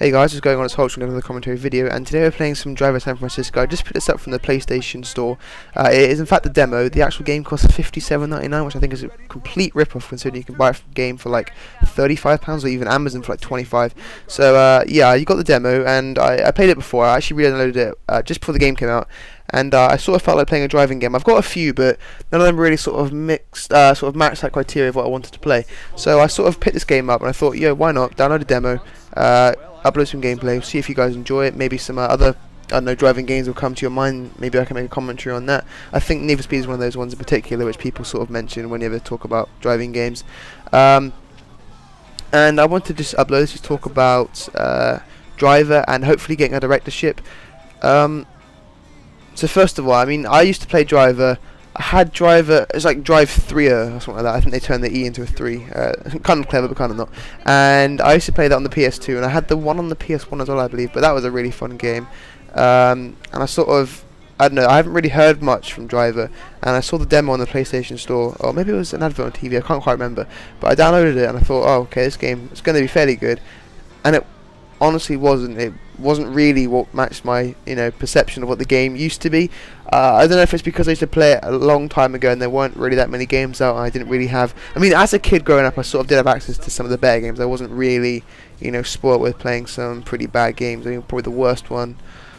Hey guys, what's going on? It's Hulk from another commentary video, and today we're playing some Driver San Francisco. I just picked this up from the PlayStation Store. It is in fact a demo. The actual game costs $57.99, which I think is a complete rip-off considering you can buy a game for like £35 or even Amazon for like $25. So yeah, you got the demo, and I played it before. I actually re-downloaded it just before the game came out, and I sort of felt like playing a driving game. I've got a few, but none of them really sort of matched that criteria of what I wanted to play. So I sort of picked this game up, and I thought, yo, why not download a demo, upload some gameplay, see if you guys enjoy it. Maybe some other, I don't know, driving games will come to your mind. Maybe I can make a commentary on that. I think Need for Speed is one of those ones in particular which people sort of mention whenever they talk about driving games. And I want to just upload this to talk about Driver and hopefully getting a directorship. So first of all, I mean, I used to play Driver. I had Driver, it's like Drive 3 or something like that. I think they turned the E into a 3. Kind of clever, but kind of not. And I used to play that on the PS2, and I had the one on the PS1 as well, I believe. But that was a really fun game. And I sort of, I don't know, I haven't really heard much from Driver. And I saw the demo on the PlayStation Store, or maybe it was an advert on TV, I can't quite remember. But I downloaded it, and I thought, oh, okay, this game is going to be fairly good. And it honestly wasn't. It wasn't really what matched my perception of what the game used to be. I don't know if it's because I used to play it a long time ago and there weren't really that many games out, and I didn't really have, I mean, as a kid growing up I sort of did have access to some of the better games. I wasn't really spoiled with playing some pretty bad games. I mean, probably the worst one,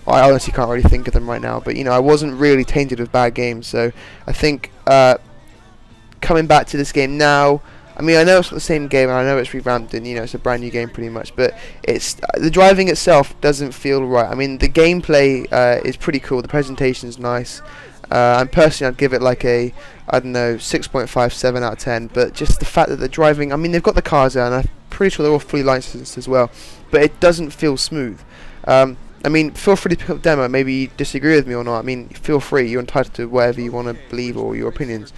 I honestly can't really think of them right now, but I wasn't really tainted with bad games. So I think coming back to this game now, I mean, I know it's not the same game, and I know it's revamped, and it's a brand new game pretty much, but it's the driving itself doesn't feel right. I mean, the gameplay is pretty cool, the presentation is nice, and personally I'd give it like a, I don't know, 6.57 out of 10, but just the fact that the driving, I mean, they've got the cars there, and I'm pretty sure they're all fully licensed as well, but it doesn't feel smooth. I mean, feel free to pick up the demo. Maybe you disagree with me or not. I mean, feel free, you're entitled to whatever you want to believe or your opinions.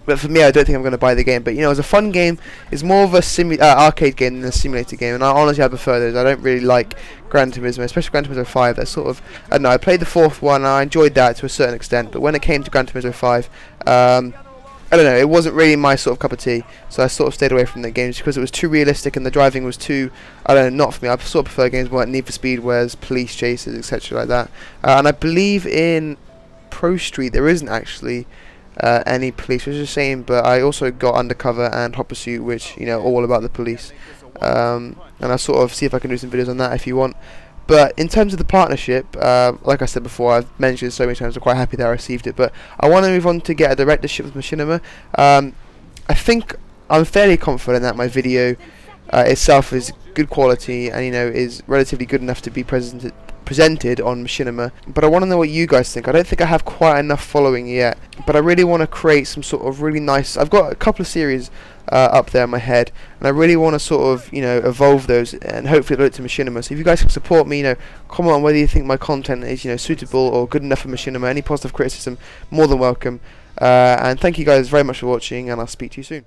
But for me, I don't think I'm going to buy the game. But it's a fun game. It's more of a arcade game than a simulator game, and I honestly I prefer those. I don't really like Gran Turismo, especially Gran Turismo 5. That's sort of, I don't know. I played the fourth one, and I enjoyed that to a certain extent. But when it came to Gran Turismo 5, I don't know. It wasn't really my sort of cup of tea. So I sort of stayed away from the game just because it was too realistic and the driving was too, I don't know, not for me. I sort of prefer games more like Need for Speed, whereas police chases, etc. like that. And I believe in Pro Street there isn't actually any police, which is a shame, but I also got Undercover and Hot Pursuit, which all about the police, and I'll sort of see if I can do some videos on that if you want. But in terms of the partnership, like I said before, I've mentioned it so many times, I'm quite happy that I received it, but I want to move on to get a directorship with Machinima. I think I'm fairly confident that my video itself is good quality and is relatively good enough to be presented on Machinima, but I want to know what you guys think. I don't think I have quite enough following yet, but I really want to create some sort of really nice, I've got a couple of series up there in my head, and I really want to sort of evolve those and hopefully upload it to Machinima. So if you guys can support me, comment on whether you think my content is suitable or good enough for Machinima. Any positive criticism, more than welcome. And thank you guys very much for watching, and I'll speak to you soon.